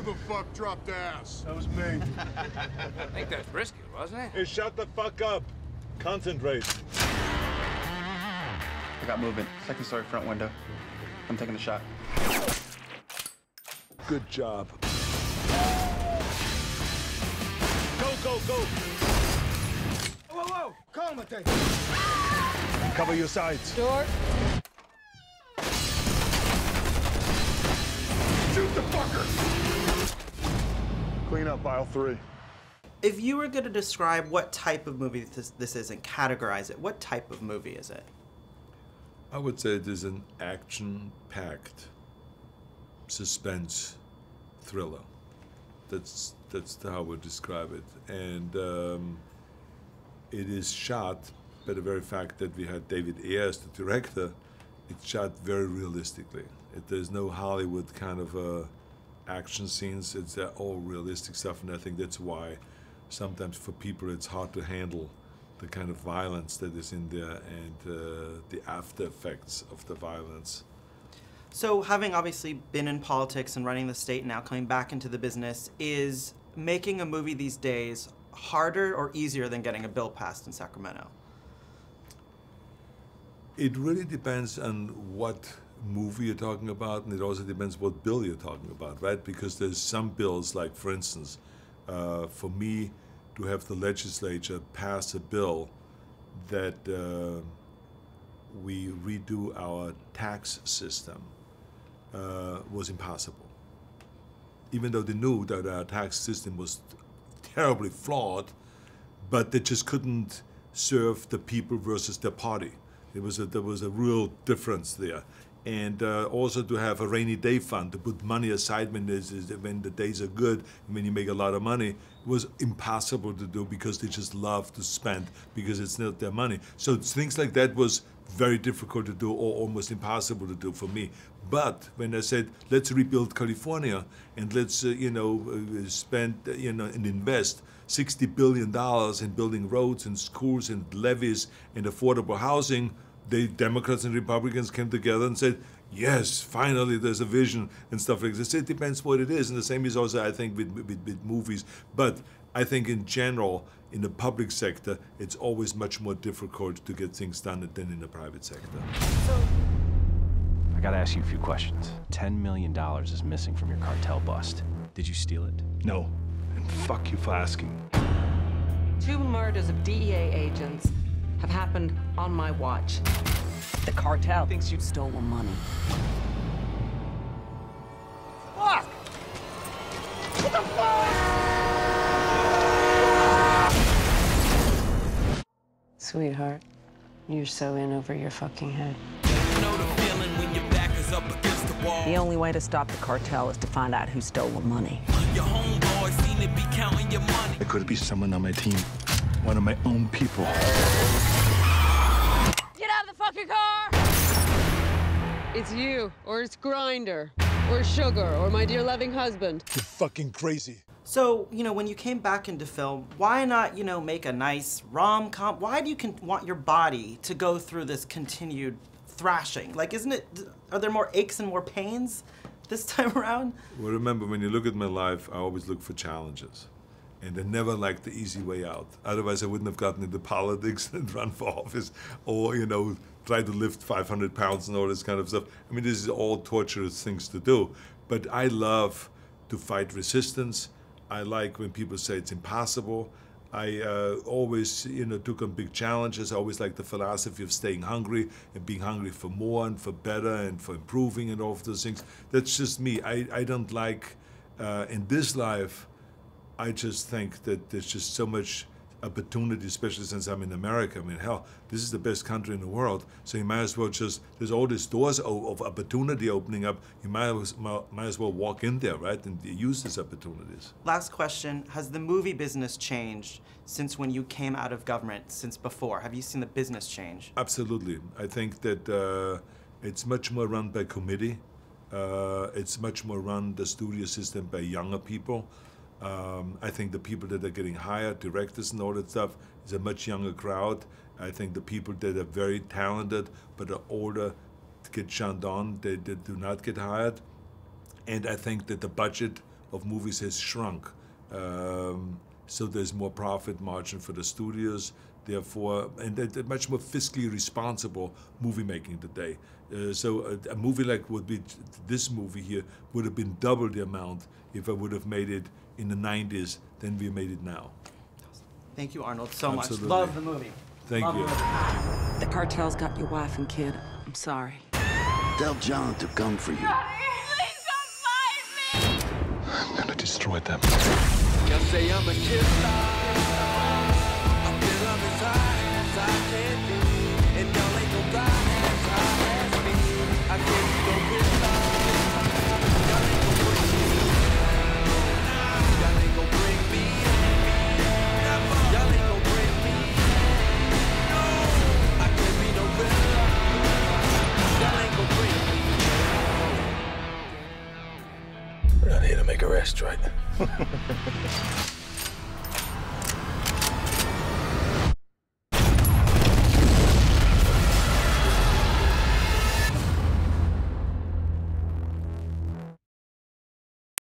Who the fuck dropped ass? That was me. I think that's brisket, wasn't it? Hey, shut the fuck up. Concentrate. I got movement. Second story front window. I'm taking a shot. Good job. Go, go, go. Whoa, whoa, calmate. Cover your sides. Door. Shoot the fucker! Clean up aisle 3. If you were going to describe what type of movie this is and categorize it, what type of movie is it? I would say it is an action-packed suspense thriller. That's how I would describe it. And it is shot by the very fact that we had David Ayer as the director. It's shot very realistically. There's no Hollywood kind of action scenes. It's all realistic stuff, and I think that's why sometimes for people it's hard to handle the kind of violence that is in there and the after effects of the violence. So having obviously been in politics and running the state now, coming back into the business, is making a movie these days harder or easier than getting a bill passed in Sacramento? It really depends on what movie you're talking about, and it also depends what bill you're talking about, right? Because there's some bills, like for instance, for me to have the legislature pass a bill that we redo our tax system was impossible. Even though they knew that our tax system was terribly flawed, but they just couldn't serve the people versus the party. There was a real difference there. And also to have a rainy day fund, to put money aside when the days are good and when you make a lot of money, was impossible to do because they just love to spend because it's not their money. So things like that was very difficult to do or almost impossible to do for me. But when I said, let's rebuild California and let's, spend, and invest $60 billion in building roads and schools and levees and affordable housing, the Democrats and Republicans came together and said, yes, finally there's a vision and stuff like this. It depends what it is. And the same is also, I think, with movies. But I think in general, in the public sector, it's always much more difficult to get things done than in the private sector. I gotta ask you a few questions. $10 million is missing from your cartel bust. Did you steal it? No. And fuck you for asking. 2 murders of DEA agents have happened on my watch. The cartel thinks you stole money. Fuck! What the fuck? Sweetheart, you're so in over your fucking head. The only way to stop the cartel is to find out who stole the money. It could be someone on my team. One of my own people. Get out of the fucking car! It's you, or it's Grinder, or Sugar, or my dear loving husband. You're fucking crazy. So, when you came back into film, why not, make a nice rom-com? Why do you want your body to go through this continued thrashing? Like, are there more aches and more pains this time around? Well, remember, when you look at my life, I always look for challenges. And I never liked the easy way out. Otherwise, I wouldn't have gotten into politics and run for office or, try to lift 500 pounds and all this kind of stuff. I mean, this is all torturous things to do. But I love to fight resistance. I like when people say it's impossible. I always, took on big challenges. I always liked the philosophy of staying hungry and being hungry for more and for better and for improving and all of those things. That's just me. I don't like, in this life, I just think that there's just so much opportunity, especially since I'm in America. I mean, hell, this is the best country in the world, so you might as well there's all these doors of opportunity opening up. You might as well walk in there, right, and use these opportunities. Last question, has the movie business changed since when you came out of government, since before? Have you seen the business change? Absolutely. I think that it's much more run by committee. It's much more run, the studio system, by younger people. I think the people that are getting hired, directors and all that stuff, is a much younger crowd. I think the people that are very talented but are older get shunned on. They do not get hired. And I think that the budget of movies has shrunk. So there's more profit margin for the studios, therefore, and they're much more fiscally responsible movie making today. So a movie like would be this movie here would have been double the amount if I would have made it in the 90s than we made it now. Thank you, Arnold, so Absolutely. much. Love the movie. Thank Love you. the movie. The cartel's got your wife and kid. I'm sorry. Tell John to come for you. Please come find me! I'm gonna destroy them. Y'all say I'm a killer. I feel I'm as high as I can be. And y'all ain't no blind as high as me. I can't be no killer. Y'all ain't gon' bring me. Y'all ain't gon' bring me. Y'all ain't gon' bring me. No, I can't be no killer. Y'all ain't gon' bring me. We're not here to make arrests, right?